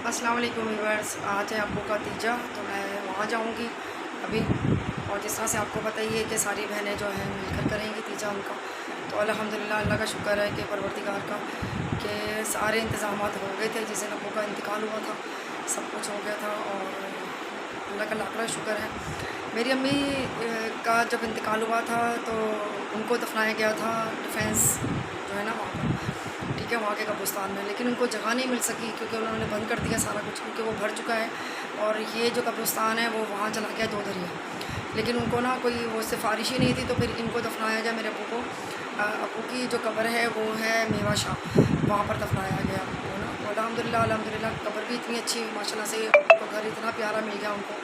अस्सलाम वालेकुम व्यूअर्स। आज है अब्बू का तीजा, तो मैं वहाँ जाऊँगी अभी। और जिस तरह से आपको पता ही है कि सारी बहनें जो हैं मिलकर करेंगी तीजा उनका। तो अल्हम्दुलिल्लाह अल्लाह का शुक्र है कि परवरदिगार का कि सारे इंतज़ाम हो गए थे। जिस दिन अब्बू का इंतकाल हुआ था सब कुछ हो गया था और अल्लाह का लाख शुक्र है। मेरी अम्मी का जब इंतकाल हुआ था तो उनको दफनाया गया था डिफेंस जो है ना वहाँ पर, ठीक है, वहाँ के कब्रिस्तान में। लेकिन उनको जगह नहीं मिल सकी क्योंकि उन्होंने बंद कर दिया सारा कुछ, क्योंकि वो भर चुका है। और ये जो कब्रिस्तान है वो वहाँ चला गया दो दरिया। लेकिन उनको ना कोई वो सिफारिश ही नहीं थी, तो फिर इनको दफनाया गया मेरे अब्बू को। अब्बू की जो कब्र है वो है मेवा शाह, वहाँ पर दफनाया गया अब्बू को ना। तो अल्हम्दुलिल्लाह कब्र भी इतनी अच्छी माशाल्लाह से, उनको घर इतना प्यारा मिल गया उनको।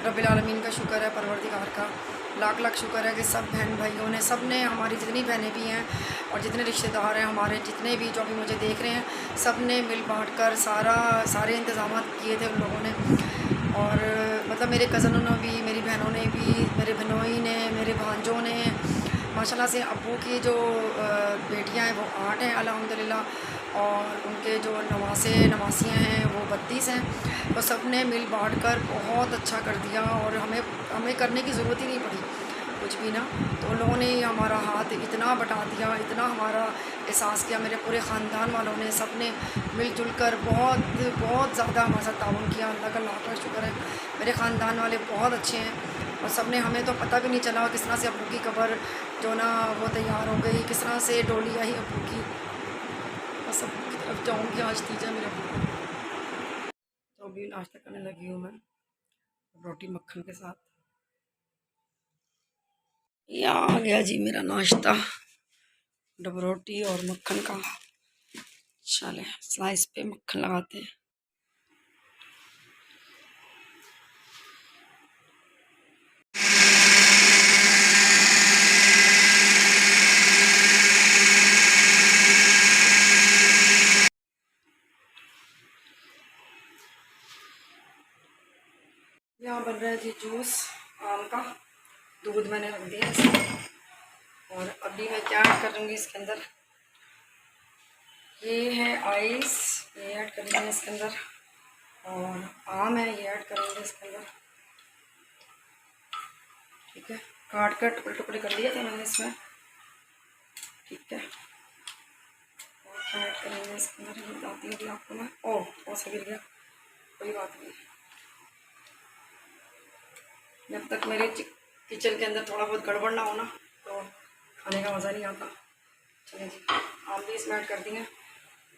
रब्बिल आलमीन का शुक्र है, परवरदिगार का लाख लाख शुक्र है कि सब बहन भाइयों ने, सब ने, हमारी जितनी बहनें भी हैं और जितने रिश्तेदार हैं हमारे, जितने भी जो अभी मुझे देख रहे हैं, सब ने मिल बाँट कर सारे इंतज़ाम किए थे उन लोगों ने। और मतलब मेरे कज़नों ने भी, मेरी बहनों ने भी, मेरे बहनोई ने, मेरे भांजों ने, माशाल्लाह से अब्बू की जो बेटियां हैं वो 8 हैं अल्हम्दुलिल्लाह। और उनके जो नवासियाँ हैं वो 32 हैं। तो सब ने मिल बाँट कर बहुत अच्छा कर दिया और हमें करने की ज़रूरत ही नहीं पड़ी कुछ भी ना। तो उन लोगों ने हमारा हाथ इतना बटा दिया, इतना हमारा एहसास किया, मेरे पूरे ख़ानदान वालों ने, सब ने मिलजुल कर बहुत बहुत ज़्यादा हमारे साथ ताउन किया। अल्लाह का लाख लाख शुक्र है, मेरे ख़ानदान वाले बहुत अच्छे हैं। और सब ने, हमें तो पता भी नहीं चला किस तरह से अब्बू की कब्र जो ना वो तैयार हो गई, किस तरह से डोली आई अब्बू की। बस अब जाऊँगी आज तीजा मेरे अब्बू को। तो अभी नाश्ता करने लगी हूँ मैं रोटी मक्खन के साथ। ये आ गया जी मेरा नाश्ता, डब रोटी और मक्खन का। चले स्लाइस पे मक्खन लगाते हैं। यहाँ बन रहा है जी जूस आम का। दूध मैंने रख दिया इसमें और अभी मैं क्या ऐड करूँगी इसके अंदर, ये है आइस, ये ऐड करेंगे इसके अंदर। और आम है, ये ऐड करेंगे इसके अंदर। ठीक है, काट कर टुकड़े टुकड़े कर लिए थे मैंने इसमें। ठीक है, और क्या ऐड करेंगे इसके अंदर ये बताती हूँ अभी आपको मैं। ओह से गिर गया, कोई बात नहीं। जब तक मेरे किचन के अंदर थोड़ा बहुत गड़बड़ ना हो ना तो खाने का मज़ा नहीं आता। चलिए जी, आम भी इसमें ऐड कर दिए।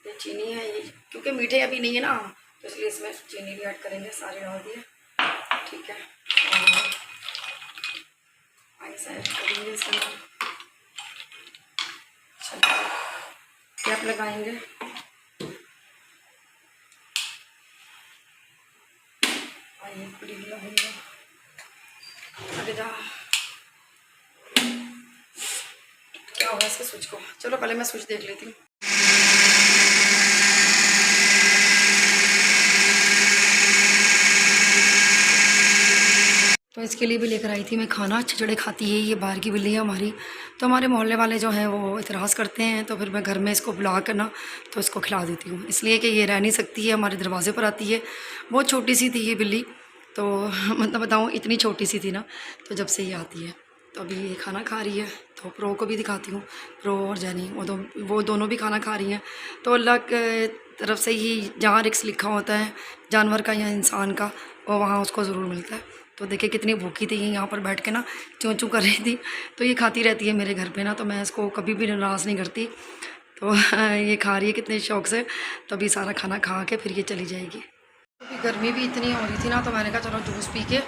ये चीनी है, ये क्योंकि मीठे अभी नहीं है ना तो इसलिए इसमें चीनी भी ऐड करेंगे, सारे डाल दिए। ठीक है, और आइस ऐड करेंगे इसके अंदर। चलिए कैप लगाएंगे। आइए पूरी लगाएंगे, आगे जा। क्या होगा इसके स्विच को, चलो पहले मैं स्विच देख लेती हूँ। तो इसके लिए भी लेकर आई थी मैं खाना। छिचड़े खाती है ये, बाहर की बिल्ली है हमारी। तो हमारे मोहल्ले वाले जो हैं वो इतराज़ करते हैं, तो फिर मैं घर में इसको बुला कर ना तो इसको खिला देती हूँ, इसलिए कि ये रह नहीं सकती है, हमारे दरवाजे पर आती है। बहुत छोटी सी थी ये बिल्ली, तो मतलब बताऊँ इतनी छोटी सी थी ना, तो जब से ये आती है। तो अभी ये खाना खा रही है, तो प्रो को भी दिखाती हूँ, प्रो और जैनी वो दोनों भी खाना खा रही हैं। तो अल्लाह के तरफ से ही जहाँ रिस्क लिखा होता है जानवर का या इंसान का, वो वहाँ उसको ज़रूर मिलता है। तो देखिए कितनी भूखी थी, यहाँ पर बैठ के ना चूँ चूँ कर रही थी। तो ये खाती रहती है मेरे घर पे ना, तो मैं इसको कभी भी नाराज़ नहीं करती। तो ये खा रही है कितने शौक़ से। तो अभी सारा खाना खा के फिर ये चली जाएगी। अभी गर्मी भी इतनी हो रही थी ना, तो मैंने कहा चलो जूस पी के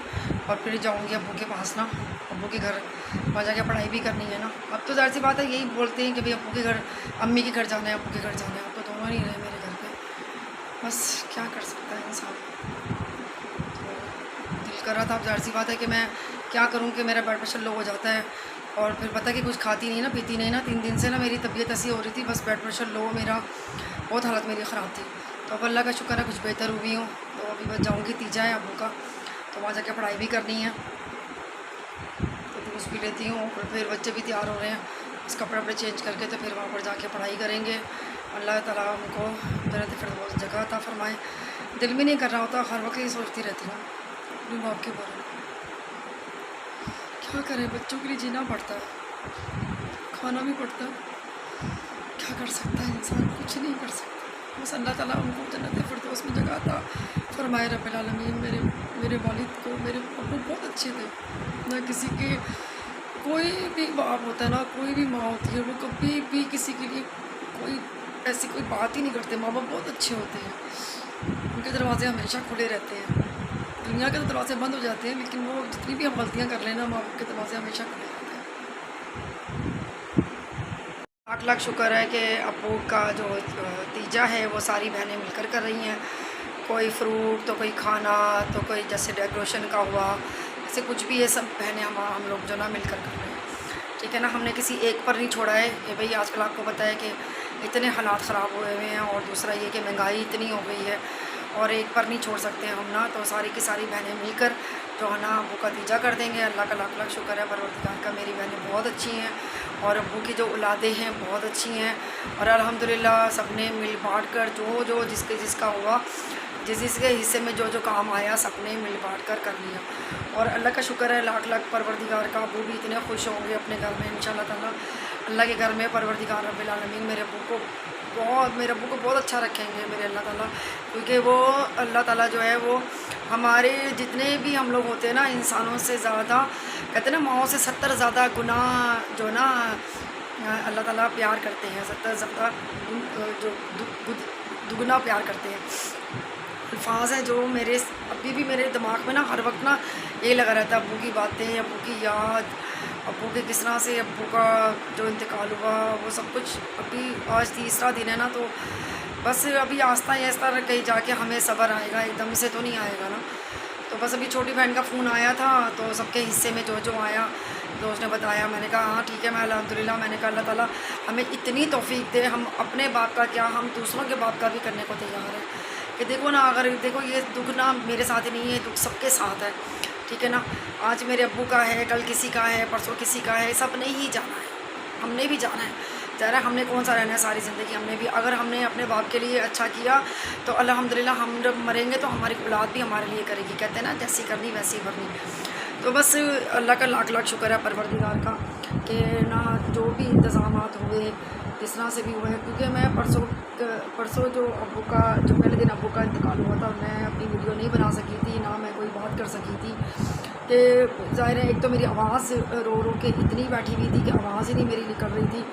और फिर जाऊँगी अब्बू के पास ना, अब्बू के घर वहाँ जाके पढ़ाई भी करनी है ना। अब तो ज़ाहिर सी बात है, यही बोलते हैं कि भाई अब्बू के घर, अम्मी के घर जाना है, अब्बू के घर जाना है। अब तो दोनों नहीं रहे मेरे घर पे, बस क्या कर सकता है इंसान। दिल कर रहा था, अब ज़ाहिर सी बात है कि मैं क्या करूँ कि मेरा ब्लड प्रेशर लो हो जाता है और फिर पता कि कुछ खाती नहीं ना, पीती नहीं ना। 3 दिन से ना मेरी तबीयत ऐसी हो रही थी, बस ब्लड प्रेशर लो मेरा, बहुत हालत मेरी ख़राब थी। तो अब अल्लाह का शुक्र है कुछ बेहतर हुई हूँ। तो अभी बस जाऊँगी, तीजा है अब्बू का, तो वहाँ जाके पढ़ाई भी करनी है। तो जूस पी लेती हूँ, फिर बच्चे भी तैयार हो रहे हैं, बस कपड़े वपड़े चेंज करके तो फिर वहाँ पर जाके पढ़ाई करेंगे। अल्लाह ताला उनको जन्नत फिरदौस जगह अता फरमाए। दिल भी नहीं कर रहा होता, हर वक्त ही सोचती रहती हूँ अपने बाप के बारे में। क्या करें, बच्चों के लिए जीना पड़ता है, खाना भी पड़ता है, क्या कर सकता है इंसान, कुछ नहीं कर सकता। बस अल्लाह ताला उनको जन्नत फिरदौस में जगह अता फरमाए रब्बिल आलमीन। मेरे वालिद को, मेरे अब्बू बहुत अच्छे थे ना, किसी के, कोई भी बाप होता है ना, कोई भी माँ होती है, वो कभी भी किसी के लिए कोई ऐसी कोई बात ही नहीं करते। माँ बाप बहुत अच्छे होते हैं, उनके दरवाजे हमेशा खुले रहते हैं। दुनिया के तो दरवाजे बंद हो जाते हैं, लेकिन वो जितनी भी हम गलतियाँ कर लेना, माँ बाप के दरवाजे हमेशा खुले रहते हैं। लाख लाख शुक्र है कि अब्बू का जो तीजा है वो सारी बहनें मिलकर कर रही हैं। कोई फ्रूट तो कोई खाना तो कोई जैसे डेकोरेशन का हुआ, ऐसे कुछ भी, ये सब बहनें हम लोग जो ना मिलकर कर रहे हैं। ठीक है ना, हमने किसी एक पर नहीं छोड़ा है कि भाई आजकल आपको पता है कि इतने हालात ख़राब हुए हुए हैं, और दूसरा ये कि महंगाई इतनी हो गई है और एक पर नहीं छोड़ सकते हम ना। तो सारी की सारी बहनें मिलकर जो है ना अब्बू का तीजा कर देंगे। अल्लाह का लाख लाख शुक्र है परवरदिगार का, मेरी बहनें बहुत अच्छी हैं और अब्बू की जो औलादें हैं बहुत अच्छी हैं। और अल्हम्दुलिल्लाह सब ने मिल बाँट कर जो जिसका हुआ, जिसके हिस्से में जो काम आया, सब ने मिल बाँट कर लिया। और अल्लाह का शुक्र है लाख लाख परवरदिगार का, अब्बू भी इतने खुश होंगे अपने घर में इंशाल्लाह ताला। अल्लाह के घर में परवरदिगार रब्बिल आलमीन मेरे अब्बू को बहुत अच्छा रखेंगे मेरे अल्लाह ताला। क्योंकि वो अल्लाह ताला जो है वो हमारे जितने भी हम लोग होते हैं ना, इंसानों से ज़्यादा, कहते हैं ना माओ से 70 ज़्यादा गुना जो ना अल्लाह ताला प्यार करते हैं, 70 ज़्यादा जो दुगना प्यार करते हैं। अल्फाज हैं जो मेरे अभी भी मेरे दिमाग में ना हर वक्त ना ये लगा रहता है, अब्बू की बातें, अब्बू की याद, अब्बू के किस तरह से अब्बू का जो इंतकाल हुआ, वो सब कुछ। अभी आज तीसरा दिन है ना, तो बस अभी आहिस्ता कहीं जाके हमें सब्र आएगा, एकदम से तो नहीं आएगा ना। तो बस अभी छोटी बहन का फ़ोन आया था, तो सबके हिस्से में जो आया तो उसने बताया। मैंने कहा हाँ ठीक है, मैं अल्हम्दुलिल्लाह, मैंने कहा अल्लाह ताला हमें इतनी तौफीक दे, हम अपने बाप का क्या, हम दूसरों के बाप का भी करने को तैयार हैं। कि देखो ना, अगर देखो ये दुख ना मेरे साथ ही नहीं है, दुख सबके साथ है। ठीक है ना, आज मेरे अब्बू का है, कल किसी का है, परसों किसी का है, सब ने ही जाना है, हमने भी जाना है। ज़रा हमने कौन सा रहना है सारी ज़िंदगी, हमने भी, अगर हमने अपने बाप के लिए अच्छा किया तो अल्हम्दुलिल्लाह हम जब मरेंगे तो हमारी औलाद भी हमारे लिए करेगी। कहते हैं ना, जैसी करनी वैसी भरनी। तो बस अल्लाह का लाख लाख शुक्र है परवरदिगार का कि ना जो भी इंतज़ाम हुए जिस तरह से भी हुए। क्योंकि मैं परसों जो अब्बू का, जो पहले दिन अब्बू का इंतकाल हुआ था, मैं अपनी वीडियो नहीं बना सकी थी, ना मैं कोई बात कर सकी थी। कि ज़ाहिर है, एक तो मेरी आवाज़ रो के इतनी बैठी हुई थी कि आवाज़ ही नहीं मेरी निकल रही थी,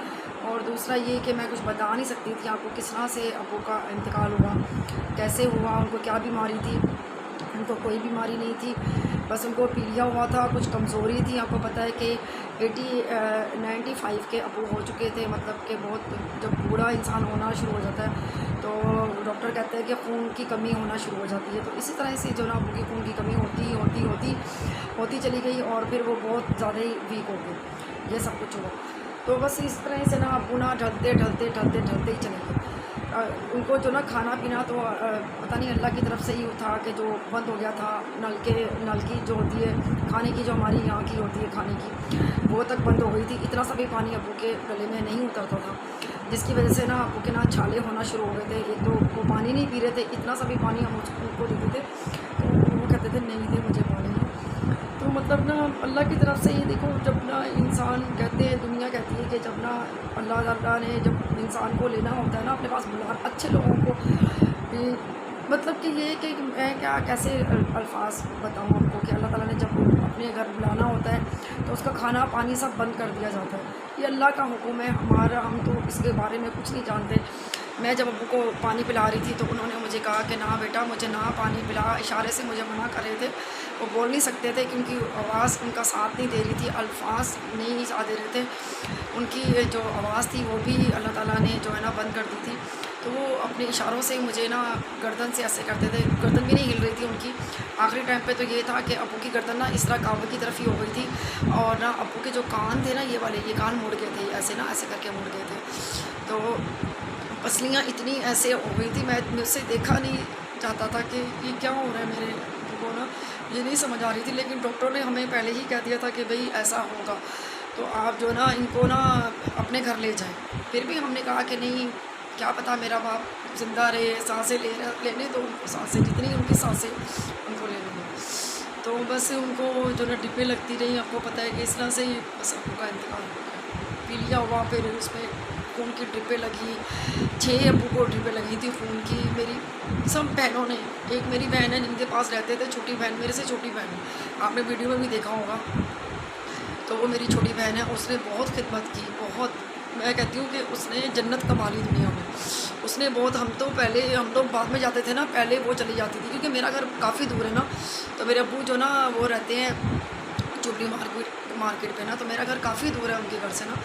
और दूसरा ये कि मैं कुछ बता नहीं सकती थी आपको किस तरह से अब्बू का इंतकाल हुआ, कैसे हुआ, उनको क्या बीमारी थी। उनको कोई बीमारी नहीं थी, बस उनको पीलिया हुआ था, कुछ कमज़ोरी थी। आपको पता है कि 95 के अब्बू हो चुके थे, मतलब कि बहुत, जब बूढ़ा इंसान होना शुरू हो जाता है तो डॉक्टर कहते हैं कि खून की कमी होना शुरू हो जाती है। तो इसी तरह से जो ना अब्बू की खून की कमी होती चली गई, और फिर वो बहुत ज़्यादा ही वीक हो गए, ये सब कुछ हुआ। तो बस इस तरह से ना अब्बू ना ढलते ही चले गए। उनको जो ना खाना पीना तो पता नहीं अल्लाह की तरफ से ही था कि जो बंद हो गया था, नल की जो होती है खाने की, जो हमारी यहाँ की होती है खाने की, वो तक बंद हो गई थी। इतना सा भी पानी अब्बू के गले में नहीं उतरता था, जिसकी वजह से ना अब्बू के ना छाले होना शुरू हो गए थे। एक तो वो पानी नहीं पी रहे थे, इतना सा भी पानी हम उनको देते थे तो वो कहते थे नहीं दे मुझे पानी। तो मतलब ना अल्लाह की तरफ से ये देखो, जब ना इंसान, कहते हैं दुनिया कहती है कि जब ना अल्लाह ताला ने जब इंसान को लेना होता है ना अपने पास, बुला अच्छे लोगों को, मतलब कि ये कि मैं क्या कैसे अल्फाज बताऊँ आपको कि अल्लाह ताला ने जब अपने घर बुलाना होता है तो उसका खाना पानी सब बंद कर दिया जाता है। ये अल्लाह का हुक्म है हमारा, हम तो इसके बारे में कुछ नहीं जानते। मैं जब अब्बू को पानी पिला रही थी तो उन्होंने मुझे कहा कि ना बेटा मुझे ना पानी पिला, इशारे से मुझे मना कर रहे थे। वो बोल नहीं सकते थे क्योंकि आवाज़ उनका साथ नहीं दे रही थी, अल्फाज नहीं साथ दे रहे थे। उनकी जो आवाज़ थी वो भी अल्लाह ताला ने जो है ना बंद कर दी थी। तो वो अपने इशारों से मुझे ना गर्दन से ऐसे करते थे, गर्दन भी नहीं हिल रही थी उनकी। आखिरी टाइम पे तो ये था कि अब्बू की गर्दन ना इस तरह काबे की तरफ ही हो गई थी, और ना अब्बू के जो कान थे ना ये वाले, ये कान मुड़ गए थे, ऐसे करके मुड़ गए थे। तो पसलियाँ इतनी ऐसे हो गई थी, मैं मुझसे देखा नहीं जाता था कि ये क्या हो रहा है मेरे को ना, ये नहीं समझ आ रही थी। लेकिन डॉक्टर ने हमें पहले ही कह दिया था कि भाई ऐसा होगा तो आप जो ना इनको ना अपने घर ले जाएं। फिर भी हमने कहा कि नहीं, क्या पता मेरा बाप ज़िंदा रहे, सांसें लेने दो उनको, सांसें जितनी उनकी सांसें उनको लेने दो। तो बस उनको जो ना डिब्बे लगती रही, आपको पता है कि इस तरह से ही बस अब्बू का इंतकाल हो गया। पी लिया हुआ, फिर उसमें खून की ड्रिपें लगी, 6 अब्बू को ड्रिपें लगी थी खून की। मेरी सब बहनों ने, एक मेरी बहन है जिनके पास रहते थे, छोटी बहन, मेरे से छोटी बहन है, आपने वीडियो में भी देखा होगा। तो वो मेरी छोटी बहन है, उसने बहुत खिदमत की, बहुत। मैं कहती हूँ कि उसने जन्नत कमा ली दुनिया में। उसने बहुत, हम तो बाद में जाते थे ना, पहले वो चली जाती थी क्योंकि मेरा घर काफ़ी दूर है ना। तो मेरे अब्बू जो ना वो रहते हैं चुबड़ी मार्केट पे ना, तो मेरा घर काफ़ी दूर है उनके घर से ना।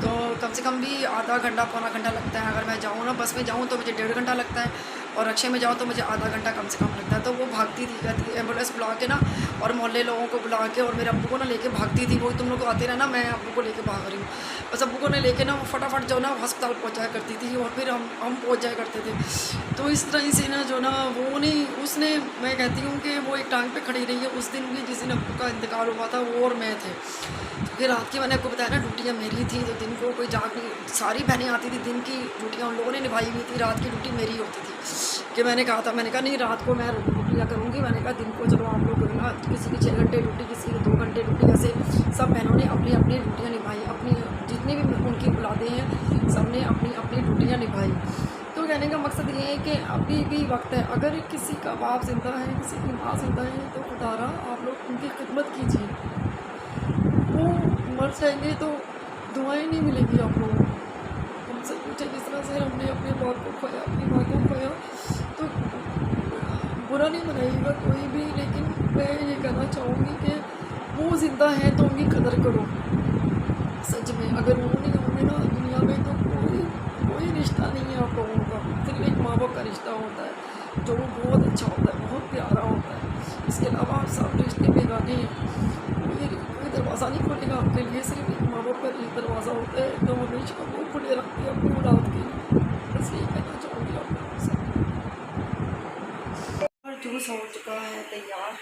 तो कम से कम भी आधा घंटा पौना घंटा लगता है। अगर मैं जाऊँ ना बस में जाऊँ तो मुझे 1.5 घंटा लगता है, और रिक्शे में जाऊँ तो मुझे आधा घंटा कम से कम लगता है। तो वो भागती थी, कहती एम्बुलेंस बुला के ना, और मोहल्ले लोगों को बुला के, और मेरे अब्बू को ना लेके भागती थी। वो तुम लोग आते रहना, मैं अब्बू को लेके भाग रही हूँ। बस अब्बू को ने लेके ना वो फटाफट जो ना अस्पताल पहुँचाया करती थी, और फिर हम पहुँच जाया करते थे। तो इस तरह से ना जो ना वो नहीं, उसने, मैं कहती हूँ कि वो एक टांग पे खड़ी रही है। उस दिन भी जिस दिन अब्बू का इंतकाल हुआ था, वो और मैं थे। फिर रात की, मैंने आपको बताया ना, ड्यूटियाँ मेरी थी, तो दिन को कोई जाग नहीं, सारी बहनें आती थी, दिन की ड्यूटियाँ उन लोगों ने निभाई हुई थी, रात की ड्यूटी मेरी होती थी। कि मैंने कहा नहीं, रात को मैं ड्यूटियाँ करूँगी। मैंने कहा दिन को चलो आप लोग ना, किसी की 6 घंटे ड्यूटी, किसी की 2 घंटे ड्यूटी, ऐसे सब बहनों ने अपनी अपनी ड्यूटियाँ निभाई, अपनी जितनी भी उनकी औलादें हैं सब ने अपनी अपनी ड्यूटियाँ निभाई। तो कहने का मकसद ये है कि अभी भी वक्त है, अगर किसी का बाप जिंदा है, किसी की माँ जिंदा है, तो खुदारा आप लोग उनकी खिदमत कीजिए। वो मर जाएंगे तो दुआएं नहीं मिलेंगी आप लोगों को। हमसे पूछे जिस तरह से हमने अपने बाप को खोया, अपनी माँ को खोया, तो बुरा नहीं मनाइएगा कोई भी, लेकिन मैं ये कहना चाहूँगी कि वो ज़िंदा है तो उनकी कदर करो। सच में अगर वो नहीं होंगे ना दुनिया में, तो कोई कोई रिश्ता नहीं है आप लोगों का। सिर्फ एक माँ बाप का रिश्ता होता है, जो बहुत अच्छा होता है, बहुत प्यारा होता है। इसके अलावा सब रिश्ते बेगाने हैं। कोई दरवाज़ा नहीं खोलेगा आपके लिए, सिर्फ एक माँ बाप का दरवाज़ा होता है, जो हमेशा वो खुले रखते हैं अपनी औलाद के लिए। बस यही कहना चाहूँगी आप लोगों से। और जूस हो चुका है तैयार,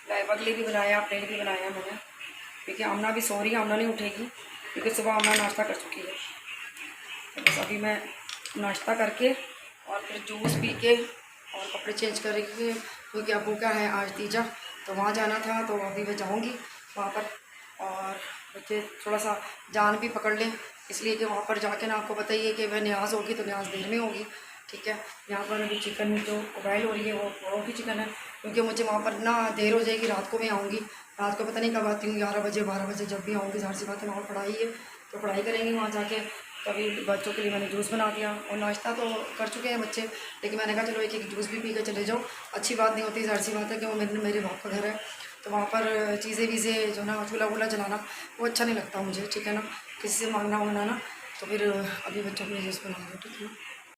लाइबा के लिए भी बनाया, अपने लिए भी बनाया मैंने, क्योंकि आमना भी सो रही है, आमना नहीं उठेगी क्योंकि सुबह आमना नाश्ता कर चुकी है। तो बस अभी मैं नाश्ता करके और फिर जूस पी के और कपड़े चेंज करके, क्योंकि अब्बू का है आज तीजा, तो वहाँ जाना था, तो अभी मैं जाऊँगी वहाँ पर। और बच्चे थोड़ा सा जान भी पकड़ लें, इसलिए कि वहाँ पर जाके ना, आपको बताइए कि वह न्याज होगी तो न्याज देर में होगी, ठीक है। यहाँ पर अभी चिकन जो बॉयल हो रही है वो भी चिकन है, क्योंकि मुझे वहाँ पर ना देर हो जाएगी, रात को मैं आऊँगी। रात को पता नहीं कब आती हूँ, 11 बजे 12 बजे जब भी आऊँगी, ज़ाहिर सी बात है, वहाँ पढ़ाई है तो पढ़ाई करेंगे वहाँ जाके। तो अभी बच्चों के लिए मैंने जूस बना दिया, और नाश्ता तो कर चुके हैं बच्चे, लेकिन मैंने कहा चलो एक एक जूस भी पी कर चले जाओ। अच्छी बात नहीं होती, ज़ाहिर सी बात है कि वो मेरे बाप का घर है, तो वहाँ पर चीज़ें वीज़ें जो ना चूल्हा वूल्हा जलाना वो अच्छा नहीं लगता मुझे, ठीक है ना, किसी से मांगना वांगना ना। तो फिर अभी बच्चों के लिए जूस बना दो, ठीक है।